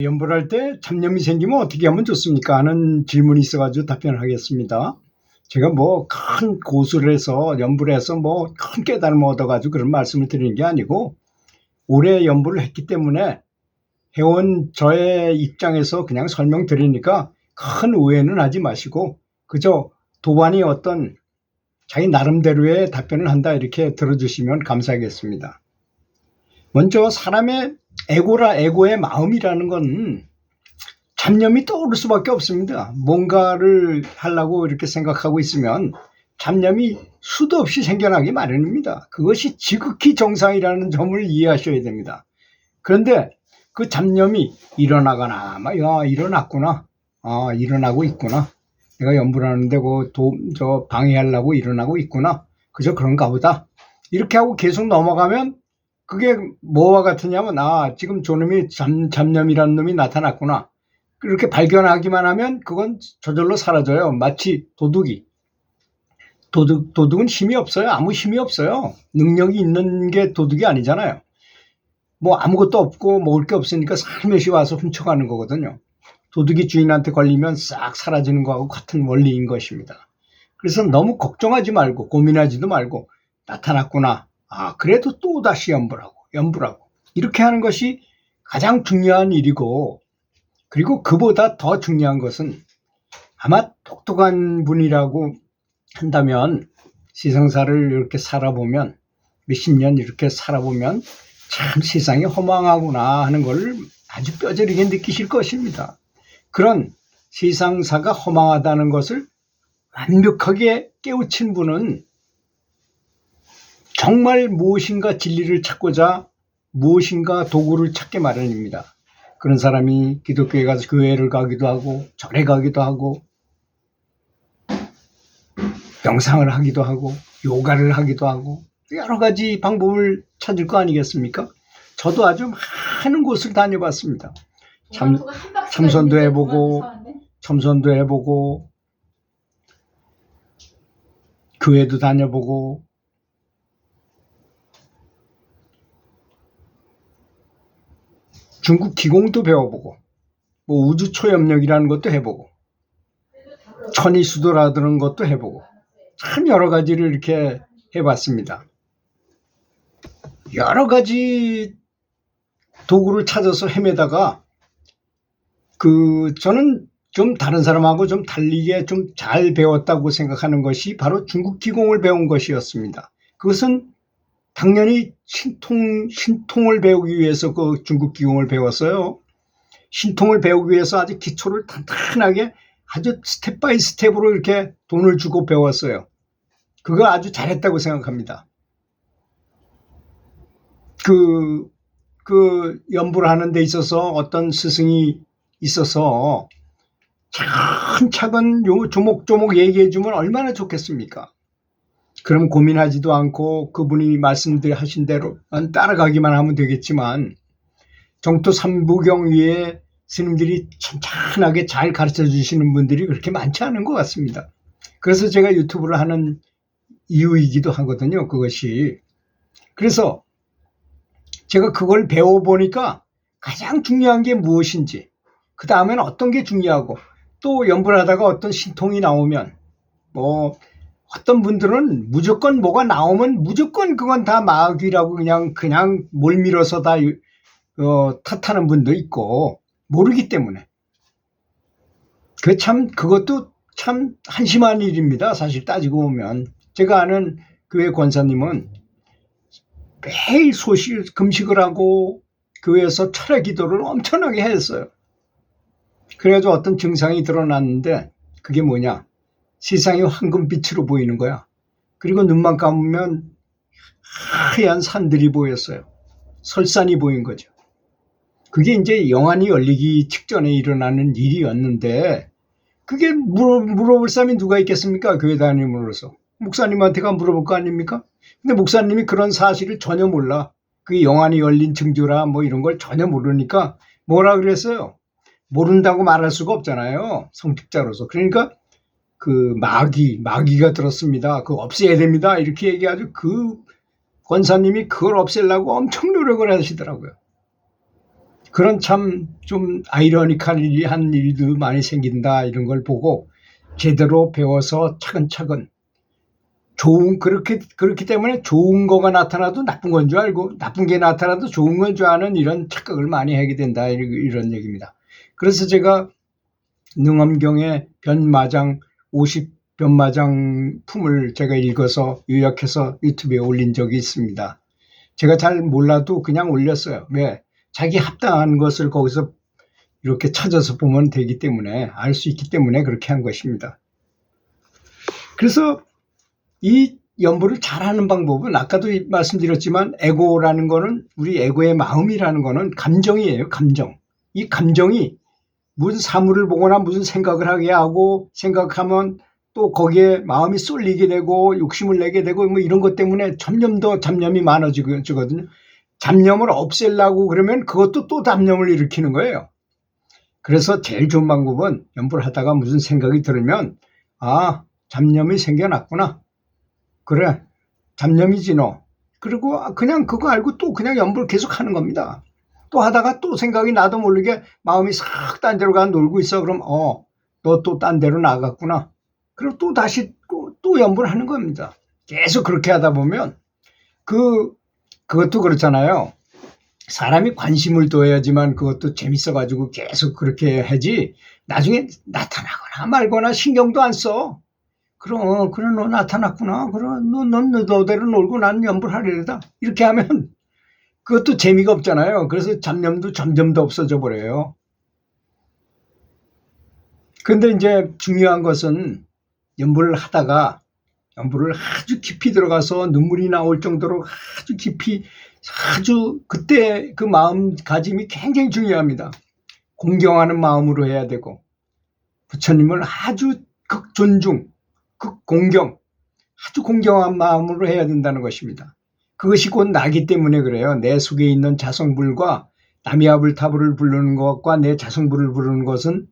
연불할 때 잡념이 생기면 어떻게 하면 좋습니까? 하는 질문이 있어가지고 답변을 하겠습니다. 제가 뭐 큰 고수를 해서 연불해서 뭐 큰 깨달음을 얻어가지고 그런 말씀을 드리는 게 아니고, 오래 연불을 했기 때문에 해온 저의 입장에서 그냥 설명드리니까 큰 오해는 하지 마시고 그저 도반이 어떤 자기 나름대로의 답변을 한다 이렇게 들어주시면 감사하겠습니다. 먼저 사람의 에고의 마음이라는 건 잡념이 떠오를 수밖에 없습니다. 뭔가를 하려고 이렇게 생각하고 있으면 잡념이 수도 없이 생겨나기 마련입니다. 그것이 지극히 정상이라는 점을 이해하셔야 됩니다. 그런데 그 잡념이 일어나거나 일어났구나, 일어나고 있구나, 내가 연불하는데 저 방해하려고 일어나고 있구나, 그저 그런가 보다 이렇게 하고 계속 넘어가면 그게 뭐와 같으냐면 지금 저놈이 잡념이라는 놈이 나타났구나, 그렇게 발견하기만 하면 그건 저절로 사라져요. 마치 도둑은 힘이 없어요. 아무 힘이 없어요. 능력이 있는 게 도둑이 아니잖아요. 뭐 아무것도 없고 먹을 게 없으니까 살며시 와서 훔쳐가는 거거든요. 도둑이 주인한테 걸리면 싹 사라지는 거하고 같은 원리인 것입니다. 그래서 너무 걱정하지 말고 고민하지도 말고 나타났구나, 그래도 또다시 연불하고 이렇게 하는 것이 가장 중요한 일이고, 그리고 그보다 더 중요한 것은 아마 똑똑한 분이라고 한다면 세상사를 이렇게 살아보면, 몇십 년 이렇게 살아보면 참 세상이 허망하구나 하는 걸 아주 뼈저리게 느끼실 것입니다. 그런 세상사가 허망하다는 것을 완벽하게 깨우친 분은 정말 무엇인가 진리를 찾고자 무엇인가 도구를 찾게 마련입니다. 그런 사람이 기독교에 가서 교회를 가기도 하고 절에 가기도 하고 명상을 하기도 하고 요가를 하기도 하고 여러 가지 방법을 찾을 거 아니겠습니까? 저도 아주 많은 곳을 다녀봤습니다. 참선도 해보고 첨선도 해보고 교회도 다녀보고 중국 기공도 배워보고 뭐 우주 초염력이라는 것도 해보고 천이수도라는 것도 해보고 참 여러 가지를 이렇게 해봤습니다. 여러 가지 도구를 찾아서 헤매다가 저는 좀 다른 사람하고 좀 달리게 좀 잘 배웠다고 생각하는 것이 바로 중국 기공을 배운 것이었습니다. 그것은 당연히 신통을 배우기 위해서 그 중국 기공을 배웠어요. 신통을 배우기 위해서 아주 기초를 탄탄하게 아주 스텝 바이 스텝으로 이렇게 돈을 주고 배웠어요. 그거 아주 잘했다고 생각합니다. 연불을 하는 데 있어서 어떤 스승이 있어서 차근차근 조목조목 얘기해 주면 얼마나 좋겠습니까? 그럼 고민하지도 않고 그분이 말씀하신 대로 따라가기만 하면 되겠지만, 정토 삼부경 위에 스님들이 찬찬하게 잘 가르쳐 주시는 분들이 그렇게 많지 않은 것 같습니다. 그래서 제가 유튜브를 하는 이유이기도 하거든요, 그것이. 그래서 제가 그걸 배워보니까 가장 중요한 게 무엇인지, 그 다음에는 어떤 게 중요하고, 또 연불하다가 어떤 신통이 나오면 어떤 분들은 무조건 뭐가 나오면 무조건 그건 다 마귀라고 그냥 몰밀어서 다 탓하는 분도 있고, 모르기 때문에. 그것도 참 한심한 일입니다. 사실 따지고 보면. 제가 아는 교회 권사님은 매일 금식을 하고 교회에서 철야 기도를 엄청나게 했어요. 그래가지고 어떤 증상이 드러났는데, 그게 뭐냐? 세상이 황금빛으로 보이는 거야. 그리고 눈만 감으면 하얀 산들이 보였어요. 설산이 보인 거죠. 그게 이제 영안이 열리기 직전에 일어나는 일이었는데, 그게 물어볼 사람이 누가 있겠습니까? 교회 다님으로서. 목사님한테가 물어볼 거 아닙니까? 근데 목사님이 그런 사실을 전혀 몰라. 그게 영안이 열린 증조라 이런 걸 전혀 모르니까 뭐라 그랬어요? 모른다고 말할 수가 없잖아요, 성직자로서. 그러니까 마귀가 들었습니다, 그거 없애야 됩니다, 이렇게 얘기하죠. 그 권사님이 그걸 없애려고 엄청 노력을 하시더라고요. 그런 참 좀 아이러니컬한 일도 많이 생긴다 이런 걸 보고 제대로 배워서 차근차근 그렇기 때문에 좋은 거가 나타나도 나쁜 건 줄 알고 나쁜 게 나타나도 좋은 건 줄 아는 이런 착각을 많이 하게 된다 이런 얘기입니다. 그래서 제가 능엄경의 변마장 50변마장 품을 제가 읽어서 요약해서 유튜브에 올린 적이 있습니다. 제가 잘 몰라도 그냥 올렸어요. 왜? 자기 합당한 것을 거기서 이렇게 찾아서 보면 되기 때문에 알 수 있기 때문에 그렇게 한 것입니다. 그래서 이 연부를 잘하는 방법은 아까도 말씀드렸지만 에고라는 거는 우리 에고의 마음이라는 거는 감정이에요. 감정. 이 감정이 무슨 사물을 보거나 무슨 생각을 하게 하고 생각하면 또 거기에 마음이 쏠리게 되고 욕심을 내게 되고 뭐 이런 것 때문에 점점 더 잡념이 많아지거든요. 잡념을 없애려고 그러면 그것도 또 잡념을 일으키는 거예요. 그래서 제일 좋은 방법은 연부를 하다가 무슨 생각이 들으면 아, 잡념이 생겨났구나. 그래, 잡념이지 너. 그리고 그냥 그거 알고 또 그냥 연부를 계속 하는 겁니다. 또 하다가 또 생각이 나도 모르게 마음이 싹 딴 데로 가 놀고 있어. 그럼 너 또 딴 데로 나갔구나. 그리고 또 다시 또 연부를 하는 겁니다. 계속 그렇게 하다 보면 그것도 그렇잖아요. 사람이 관심을 둬야지만 그것도 재밌어가지고 계속 그렇게 하지 나중에 나타나거나 말거나 신경도 안 써. 그럼 그래 너 나타났구나. 그럼 넌 너대로 놀고 나는 연부를 하려다. 이렇게 하면 그것도 재미가 없잖아요. 그래서 잡념도 점점 더 없어져 버려요. 근데 이제 중요한 것은 연부를 하다가 연부를 아주 깊이 들어가서 눈물이 나올 정도로 아주 깊이 아주 그때 그 마음가짐이 굉장히 중요합니다. 공경하는 마음으로 해야 되고 부처님을 아주 극존중, 극공경, 아주 공경한 마음으로 해야 된다는 것입니다. 그것이 곧 나기 때문에 그래요. 내 속에 있는 자성불과 나미아불타불을 부르는 것과 내 자성불을 부르는 것은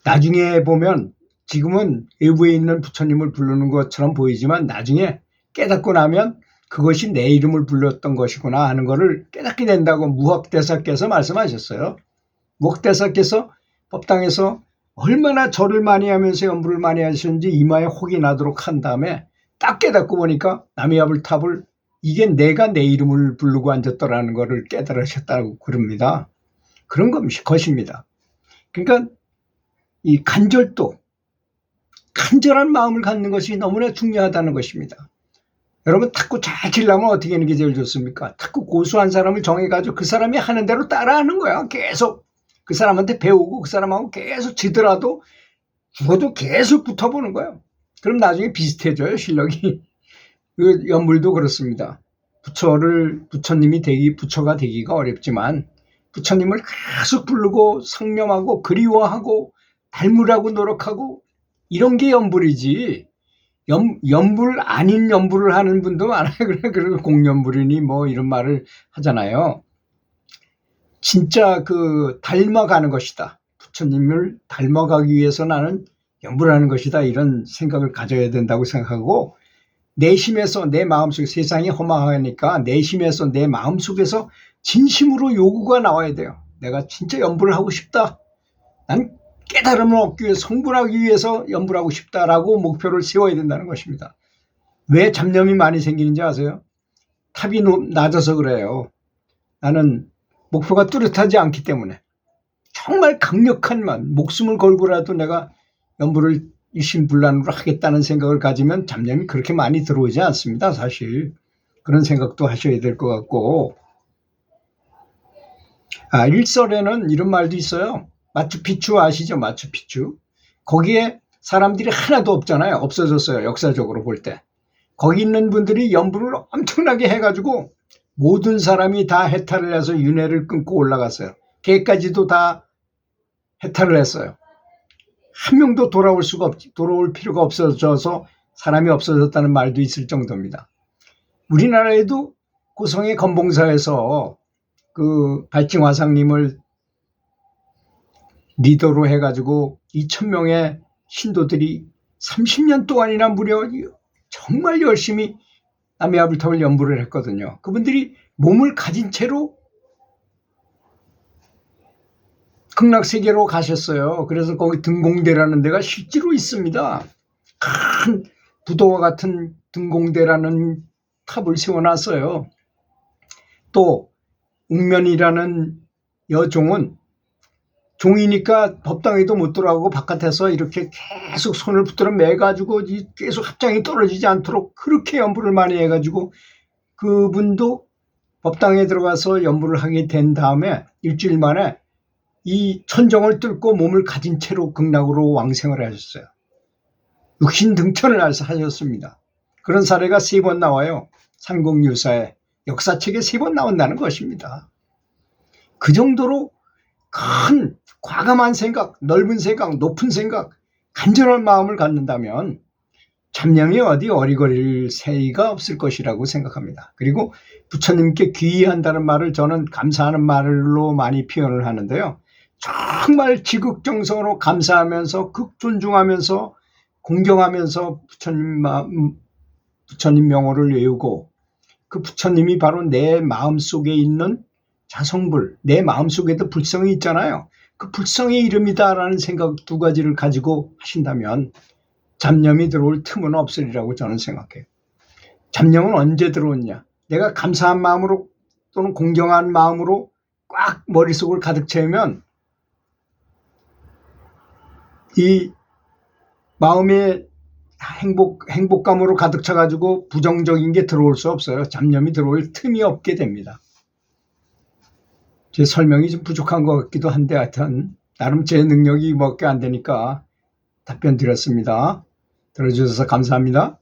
나중에 보면 지금은 외부에 있는 부처님을 부르는 것처럼 보이지만 나중에 깨닫고 나면 그것이 내 이름을 불렀던 것이구나 하는 것을 깨닫게 된다고 무학대사께서 말씀하셨어요. 무학대사께서 법당에서 얼마나 절을 많이 하면서 연부를 많이 하셨는지 이마에 혹이 나도록 한 다음에 딱 깨닫고 보니까 나미아불탑을 이게 내가 내 이름을 부르고 앉았더라는 것을 깨달으셨다고 그럽니다. 그런 것입니다. 그러니까 이 간절한 마음을 갖는 것이 너무나 중요하다는 것입니다. 여러분 탁구 잘 치려면 어떻게 하는 게 제일 좋습니까? 탁구 고수한 사람을 정해가지고 그 사람이 하는 대로 따라하는 거야. 계속 그 사람한테 배우고 그 사람하고 계속 치더라도 죽어도 계속 붙어보는 거예요. 그럼 나중에 비슷해져요 실력이. 그 연불도 그렇습니다. 부처가 되기가 어렵지만 부처님을 계속 부르고 상념하고 그리워하고 닮으라고 노력하고 이런 게 연불이지. 연불 아닌 연불을 하는 분도 많아요. 그래서 공연불이니 뭐 이런 말을 하잖아요. 진짜 닮아가는 것이다. 부처님을 닮아가기 위해서 나는 연불하는 것이다. 이런 생각을 가져야 된다고 생각하고 내심에서 내 마음속에 세상이 허망하니까 내심에서 내 마음속에서 진심으로 요구가 나와야 돼요. 내가 진짜 연불을 하고 싶다. 난 깨달음을 얻기 위해 성불하기 위해서 연불하고 싶다라고 목표를 세워야 된다는 것입니다. 왜 잡념이 많이 생기는지 아세요? 탑이 낮아서 그래요. 나는 목표가 뚜렷하지 않기 때문에 정말 강력한 목숨을 걸고라도 내가 연불을 일심불란으로 하겠다는 생각을 가지면 잡념이 그렇게 많이 들어오지 않습니다. 사실 그런 생각도 하셔야 될 것 같고 일설에는 이런 말도 있어요. 마추픽추 아시죠? 마추픽추. 거기에 사람들이 하나도 없잖아요. 없어졌어요. 역사적으로 볼 때. 거기 있는 분들이 연불을 엄청나게 해가지고 모든 사람이 다 해탈을 해서 윤회를 끊고 올라갔어요. 걔까지도 다 해탈을 했어요. 한 명도 돌아올 필요가 없어져서 사람이 없어졌다는 말도 있을 정도입니다. 우리나라에도 고성의 건봉사에서 그 발칭화상님을 리더로 해가지고 2,000명의 신도들이 30년 동안이나 무려 정말 열심히 나미아불탑을 연부를 했거든요. 그분들이 몸을 가진 채로 극락세계로 가셨어요. 그래서 거기 등공대라는 데가 실제로 있습니다. 큰 부도와 같은 등공대라는 탑을 세워놨어요. 또 웅면이라는 여종은 종이니까 법당에도 못 들어가고 바깥에서 이렇게 계속 손을 붙들어 매가지고 계속 합장이 떨어지지 않도록 그렇게 연부를 많이 해가지고 그분도 법당에 들어가서 연부를 하게 된 다음에 일주일 만에 이 천정을 뚫고 몸을 가진 채로 극락으로 왕생을 하셨어요. 육신 등천을 하셨습니다. 그런 사례가 3번 나와요. 삼국유사에 역사책에 3번 나온다는 것입니다. 그 정도로 큰 과감한 생각, 넓은 생각, 높은 생각, 간절한 마음을 갖는다면 잡념이 어디 어리거릴 새이가 없을 것이라고 생각합니다. 그리고 부처님께 귀의한다는 말을 저는 감사하는 말로 많이 표현을 하는데요. 정말 지극정성으로 감사하면서 극존중하면서 공경하면서 부처님 명호를 외우고 그 부처님이 바로 내 마음속에 있는 자성불, 내 마음속에도 불성이 있잖아요. 그 불성의 이름이다라는 생각 2가지를 가지고 하신다면 잡념이 들어올 틈은 없으리라고 저는 생각해요. 잡념은 언제 들어오냐? 내가 감사한 마음으로 또는 공경한 마음으로 꽉 머릿속을 가득 채우면 이 마음의 행복감으로 가득 차가지고 부정적인 게 들어올 수 없어요. 잡념이 들어올 틈이 없게 됩니다. 제 설명이 좀 부족한 것 같기도 한데 하여튼 나름 제 능력이 몇 개 안 되니까 답변 드렸습니다. 들어주셔서 감사합니다.